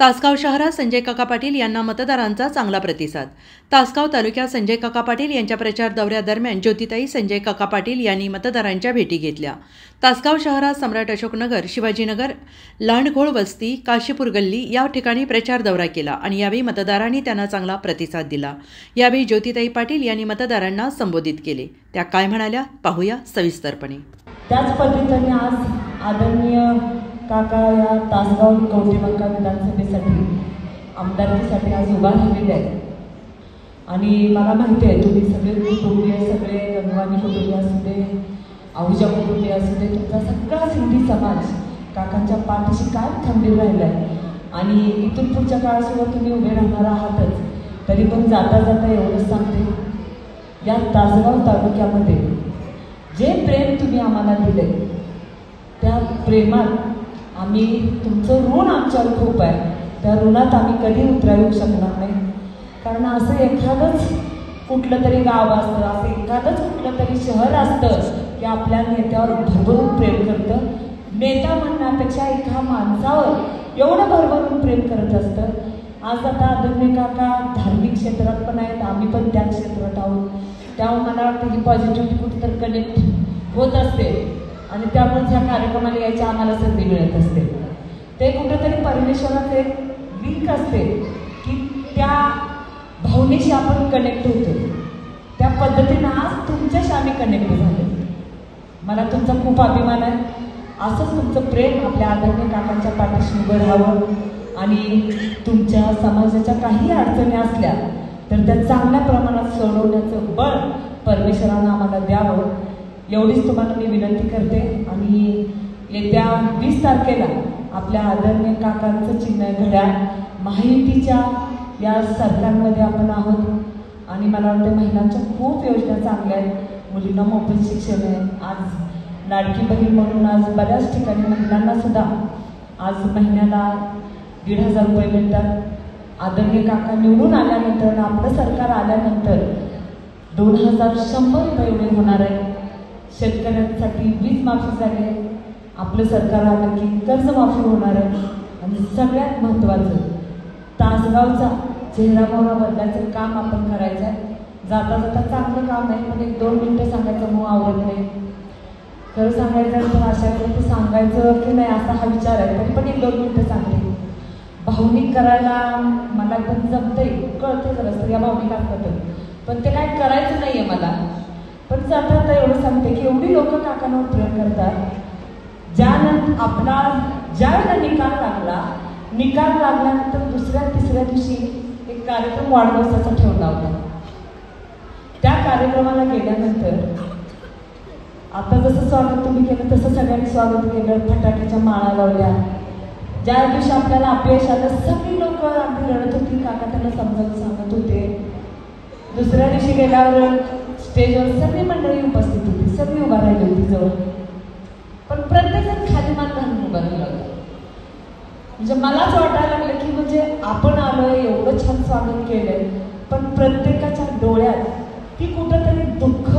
तासगाव शहरात संजय काका पाटील यांना मतदारांचा चांगला प्रतिसाद। तासगाव तालुक्यात संजय काका पाटील यांच्या प्रचार दौऱ्यादरम्यान ज्योतिताई संजय काका पाटील यांनी मतदारांच्या भेटी घेतल्या। तासगाव शहरात सम्राट अशोकनगर, शिवाजीनगर, लांडघोळ वस्ती, काशीपूर गल्ली या ठिकाणी प्रचार दौरा केला आणि यावेळी मतदारांनी त्यांना चांगला प्रतिसाद दिला। यावेळी ज्योतिताई पाटील यांनी मतदारांना संबोधित केले। त्या काय म्हणाल्या पाहूया सविस्तरपणे। त्याच पद्धतीने आज आदरणीय काका या तासगाव कवठेमंका विधानसभेसाठी आमदारकीसाठी आज उभा राहिलेले आहेत आणि मला माहिती आहे तुम्ही सगळे कुटुंबीय, सगळे गंगवानी कुटुंबीय असू दे, आहुजा कुटुंबीय असू दे, तुमचा सगळा सिंधी समाज काकांच्या पाठीशी काय खंबीर राहिला आहे आणि इथून पुढच्या काळासोबत तुम्ही उभे राहणार आहातच। तरी पण जाता जाता एवढंच सांगते, या तासगाव तालुक्यामध्ये जे प्रेम तुम्ही आम्हाला दिले त्या प्रेमात आम्ही तुमचं ऋण आमच्यावर खूप आहे, त्या ऋणात आम्ही कधी उतरावू शकणार नाही। कारण असं एखादंच कुठलं तरी गाव असतं, असं एखादंच कुठलं तरी शहर असतं की आपल्या नेत्यावर भरभरून प्रेम करतं। नेता म्हणण्यापेक्षा एका माणसावर एवढं भरभरून प्रेम करत असतं। आज आता आदरणीय काका धार्मिक क्षेत्रात पण आहेत, आम्ही पण त्या क्षेत्रात आहोत, त्यामुळे मला वाटतं की पॉझिटिव्हिटी कुठेतरी कनेक्ट होत असते आणि त्यामुळे ह्या कार्यक्रमाला यायची आम्हाला संधी मिळत असते। ते कुठेतरी परमेश्वराचं एक लिंक असते की त्या भावनेशी आपण कनेक्ट होतो, त्या पद्धतीनं आज तुमच्याशी आम्ही कनेक्ट झालो। मला तुमचा खूप अभिमान आहे। असंच तुमचं प्रेम आपल्या आदरणीय काकांच्या पाठीशी उभं राहावं आणि तुमच्या समाजाच्या काही अडचणी असल्या तर त्या चांगल्या प्रमाणात सोडवण्याचं बळ परमेश्वरानं आम्हाला द्यावं, एवढीच तुम्हाला मी विनंती करते। आणि येत्या 20 तारखेला आपल्या आदरणीय काकांचं चिन्ह घड्याळ महायुतीच्या या सरकारमध्ये आपण आहोत आणि मला वाटतं महिलांच्या खूप योजना चांगल्या आहेत, मुलींना मोफत शिक्षण आहे, आज लाडकी बहीण म्हणून आज बऱ्याच ठिकाणी महिलांना सुद्धा आज महिन्याला 1,500 रुपये मिळतात। आदरणीय काका निवडून आल्यानंतर आपलं सरकार आल्यानंतर 2,100 रुपये एवढे होणार आहे। शेतकऱ्यांसाठी वीज माफी झाली आहे, आपलं सरकार आलं की कर्जमाफी होणार आहे आणि सगळ्यात महत्त्वाचं तासगावचा चेहरामोहरा बदलायचं काम आपण करायचं आहे। जाता जाता चांगलं काम आहे, पण 1-2 मिनटं सांगायचं मग आवडत नाही। खरं सांगायचं तर अशा वेळेला ते सांगायचं की नाही असा हा विचार आहे, तरी पण 1-2 मिनटं सांगते। भावनिक करायला मला पण जमतंय, कळतं जरा स्त्रिया भावनिक असतात, पण ते काय करायचं नाही आहे मला। पण जाता जाता एवढं सांगते की एवढी लोक काकांवर प्रेम करतात, ज्या वेळेला निकाल लागल्यानंतर दुसऱ्या-तिसऱ्या दिवशी एक कार्यक्रम वाढदिवसाचा ठेवला होता। त्या कार्यक्रमाला गेल्यानंतर आता जसं स्वागत तुम्ही केलं तसं सगळ्यांनी स्वागत केलं, फटाक्याच्या माळा लावल्या। ज्या दिवशी आपल्याला अपयश आलं सगळी लोक अगदी रडत होती, काका त्यांना समजावून सांगत होते। दुसऱ्या दिवशी गेल्यावर स्टेजवर सगळी मंडळी उपस्थित होती, सगळी उभा राहिली होती जवळ, पण प्रत्येकजण खाली मान घालून उभा राहिला होता। म्हणजे मलाच वाटायला लागलं की म्हणजे आपण आलोय, एवढं छान स्वागत केलंय, पण प्रत्येकाच्या डोळ्यात ती कुठंतरी दुःख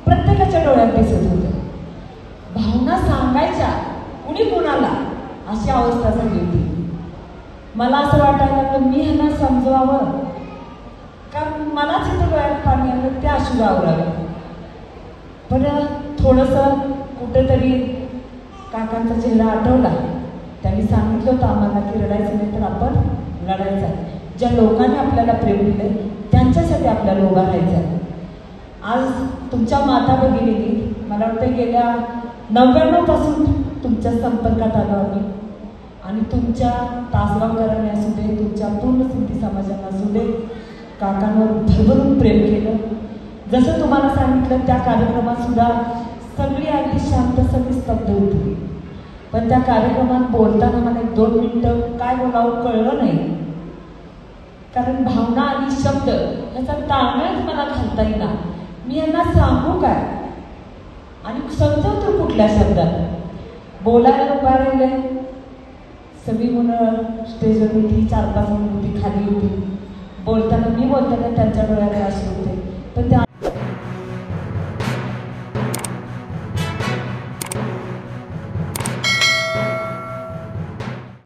प्रत्येकाच्या डोळ्यात दिसत होतं। भावना सांगायच्या कुणी कुणाला अशी अवस्था झाली होती। मला असं वाटायला लागलं मी ह्यांना समजवावं, कारण मलाच इथं डोळ्यात पाणी आलं, ते अश्रू आवरावं। पण थोडंसं कुठेतरी काकांचा चेहरा आठवला, त्यांनी सांगितलं होतं आम्हाला की रडायचं नाही तर आपण लढायचं आहे। ज्या लोकांनी आपल्याला प्रेम दिलं त्यांच्यासाठी आपल्याला उभा राहायचं आहे। आज तुमच्या माता भगिनींनी मला वाटतं गेल्या 99 पासून तुमच्या संपर्कात आलो आम्ही आणि तुमच्या तासगावकरांनी असू दे, तुमच्या पूर्ण सिंधी समाजाला असू दे, काकांवर भरभरून प्रेम केलं। जसं तुम्हाला सांगितलं त्या कार्यक्रमात सुद्धा सगळी अगदी शांत, सगळी स्तब्ध होती, पण त्या कार्यक्रमात बोलताना मला 1-2 मिनटं काय बोलावं कळलं नाही, कारण भावना आणि शब्द याचा ताळमेळ मला घालता येईना। मी यांना सांगू काय आणि समजवतो कुठल्या शब्दात। बोलायला उभा राहिले, सगळी मुलं स्टेजवर होती, 4-5 मुलं होती, खाली होती। बोलताना त्यांच्या डोळ्यात अश्रू